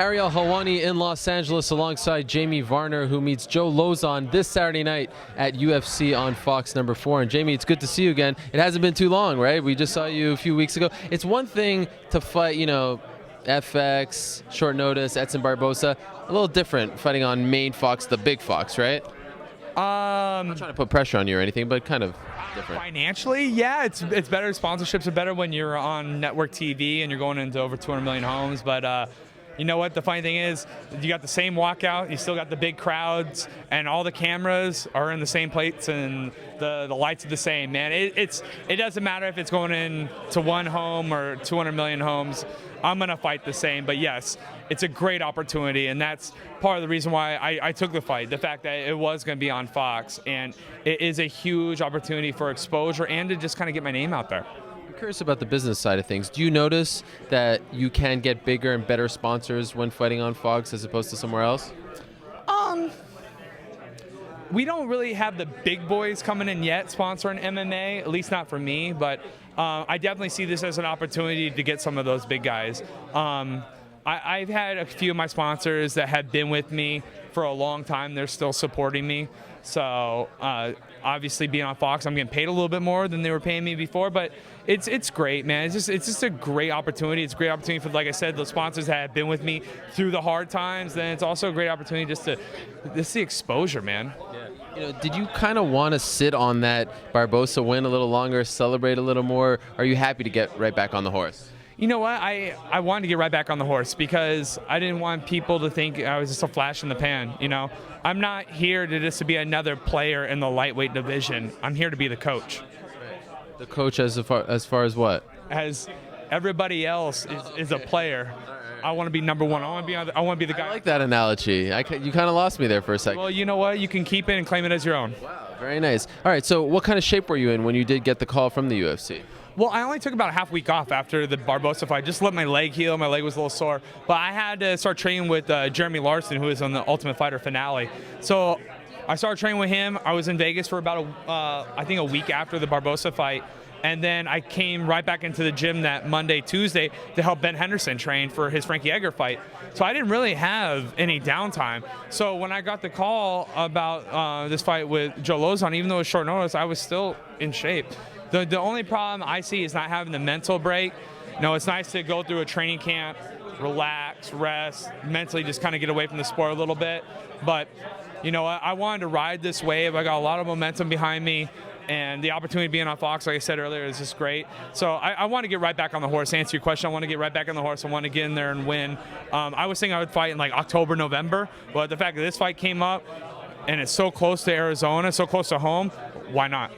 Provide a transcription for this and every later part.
Ariel Helwani in Los Angeles alongside Jamie Varner, who meets Joe Lauzon this Saturday night at UFC on Fox number 4. And Jamie, it's good to see you again. It hasn't been too long, right? We just saw you a few weeks ago. It's one thing to fight, FX, short notice, Edson Barbosa. A little different fighting on main Fox, the big Fox, right? I'm not trying to put pressure on you or anything, but kind of different. Financially, yeah, it's better. Sponsorships are better when you're on network TV and you're going into over 200 million homes. But you know what? The funny thing is, you got the same walkout. You still got the big crowds, and all the cameras are in the same plates, and the lights are the same. Man, it doesn't matter if it's going in to one home or 200 million homes. I'm gonna fight the same. But yes, it's a great opportunity, and that's part of the reason why I took the fight. The fact that it was going to be on Fox, and it is a huge opportunity for exposure and to just kind of get my name out there. I'm curious about the business side of things. Do you notice that you can get bigger and better sponsors when fighting on Fox as opposed to somewhere else? We don't really have the big boys coming in yet sponsoring MMA, at least not for me, but I definitely see this as an opportunity to get some of those big guys. I've had a few of my sponsors that have been with me for a long time. They're still supporting me. So obviously being on Fox, I'm getting paid a little bit more than they were paying me before, but it's great, man. It's just a great opportunity. It's a great opportunity for, like I said, the sponsors that have been with me through the hard times. Then it's also a great opportunity just to see exposure, man. Yeah. Did you kind of want to sit on that Barbosa win a little longer, celebrate a little more? Are you happy to get right back on the horse? You know what? I wanted to get right back on the horse because I didn't want people to think I was just a flash in the pan. I'm not here to be another player in the lightweight division. I'm here to be the coach. The coach as far as what? As everybody else is a player. I want to be number one. I want to be the guy. I like that analogy. You kind of lost me there for a second. Well, you know what? You can keep it and claim it as your own. Wow, very nice. All right, so what kind of shape were you in when you did get the call from the UFC? Well, I only took about a half week off after the Barbosa fight. Just let my leg heal. My leg was a little sore. But I had to start training with Jeremy Larson, who is on the Ultimate Fighter finale. So I started training with him. I was in Vegas for about, I think, a week after the Barbosa fight. And then I came right back into the gym that Monday, Tuesday to help Ben Henderson train for his Frankie Edgar fight. So I didn't really have any downtime. So when I got the call about this fight with Joe Lauzon, even though it was short notice, I was still in shape. The only problem I see is not having the mental break. It's nice to go through a training camp, relax, rest, mentally just kind of get away from the sport a little bit. But, I wanted to ride this wave. I got a lot of momentum behind me. And the opportunity to be on Fox, like I said earlier, is just great. So I want to get right back on the horse. To answer your question, I want to get right back on the horse. I want to get in there and win. I was thinking I would fight in like October, November. But the fact that this fight came up and it's so close to Arizona, so close to home, why not?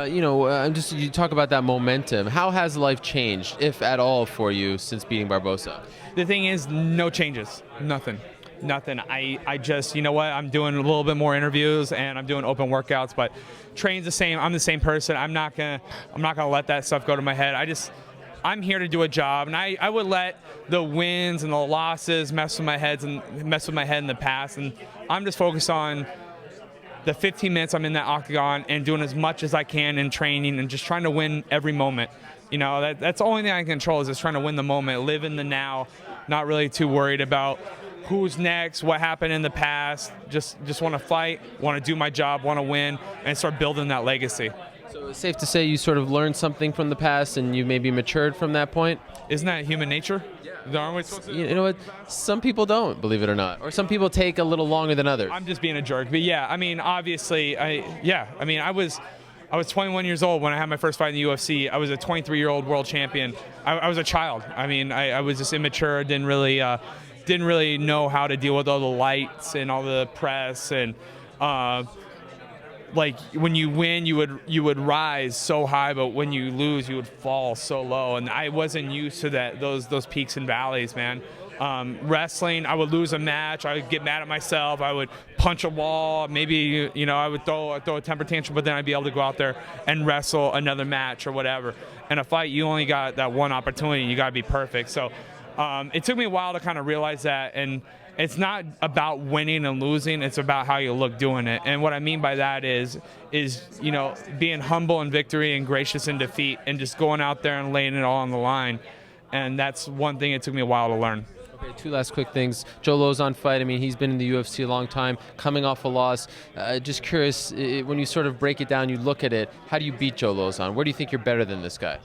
You talk about that momentum. How has life changed, if at all, for you since beating Barbosa? The thing is, no changes. Nothing. I just, I'm doing a little bit more interviews and I'm doing open workouts, but training's the same. I'm the same person. I'm not gonna let that stuff go to my head. I'm here to do a job, and I would let the wins and the losses mess with my head in the past, and I'm just focused on the 15 minutes I'm in that octagon and doing as much as I can in training and just trying to win every moment. That's the only thing I can control is just trying to win the moment, live in the now, not really too worried about who's next, what happened in the past. Just want to fight, want to do my job, want to win, and start building that legacy. So it's safe to say you sort of learned something from the past and you maybe matured from that point? Isn't that human nature? Yeah. Aren't we supposed to? You know what? Some people don't, believe it or not. Or some people take a little longer than others. I'm just being a jerk. But yeah, obviously, I was 21 years old when I had my first fight in the UFC. I was a 23-year-old world champion. I was a child. I was just immature, didn't really know how to deal with all the lights and all the press, and like when you win you would rise so high, but when you lose you would fall so low, and I wasn't used to those peaks and valleys, man. Wrestling, I would lose a match, I would get mad at myself, I would punch a wall, maybe I would throw a temper tantrum, but then I'd be able to go out there and wrestle another match or whatever. In a fight, you only got that one opportunity, you got to be perfect. So it took me a while to kind of realize that, and it's not about winning and losing, it's about how you look doing it. And what I mean by that is being humble in victory and gracious in defeat, and just going out there and laying it all on the line. And that's one thing it took me a while to learn. Okay, two last quick things. Joe Lauzon fight. I mean, he's been in the UFC a long time, coming off a loss. Just curious, when you sort of break it down, you look at it. How do you beat Joe Lauzon? Where do you think you're better than this guy?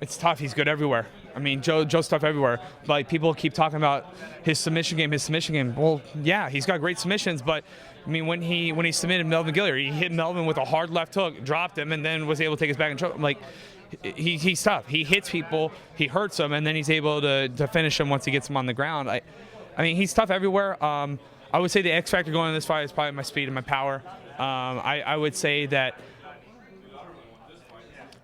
It's tough. He's good everywhere. I mean, Joe's tough everywhere. Like, people keep talking about his submission game. Well, yeah, he's got great submissions, but I mean, when he submitted Melvin Gilliard, he hit Melvin with a hard left hook, dropped him, and then was able to take his back and choke him. Like, he's tough. He hits people, he hurts them, and then he's able to finish them once he gets them on the ground. I mean, he's tough everywhere. I would say the X factor going in this fight is probably my speed and my power. I would say that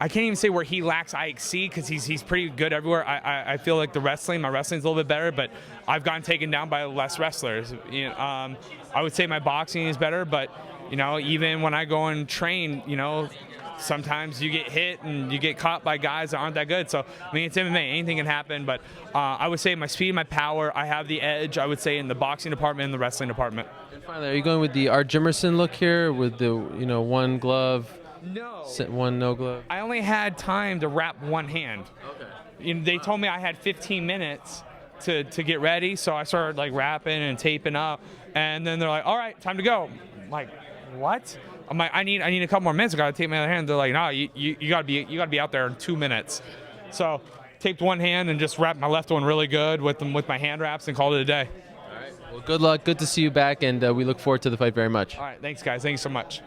I can't even say where he lacks IXC because he's pretty good everywhere. I feel like my wrestling's a little bit better, but I've gotten taken down by less wrestlers. You know, I would say my boxing is better, but you know, even when I go and train, you know, sometimes you get hit and you get caught by guys that aren't that good. So I mean, it's MMA; anything can happen. But I would say my speed, my power, I have the edge. I would say in the boxing department and the wrestling department. And finally, are you going with the Art Jimerson look here with the one glove? No. One no glove. I only had time to wrap one hand. Okay. You know, they told me I had 15 minutes to get ready, so I started like wrapping and taping up, and then they're like, "All right, time to go." I'm like, what? I'm like, I need a couple more minutes. I gotta tape my other hand. They're like, "No, you gotta be out there in 2 minutes." So taped one hand and just wrapped my left one really good with my hand wraps and called it a day. All right. Well, good luck. Good to see you back, and we look forward to the fight very much. All right, thanks guys. Thank you so much.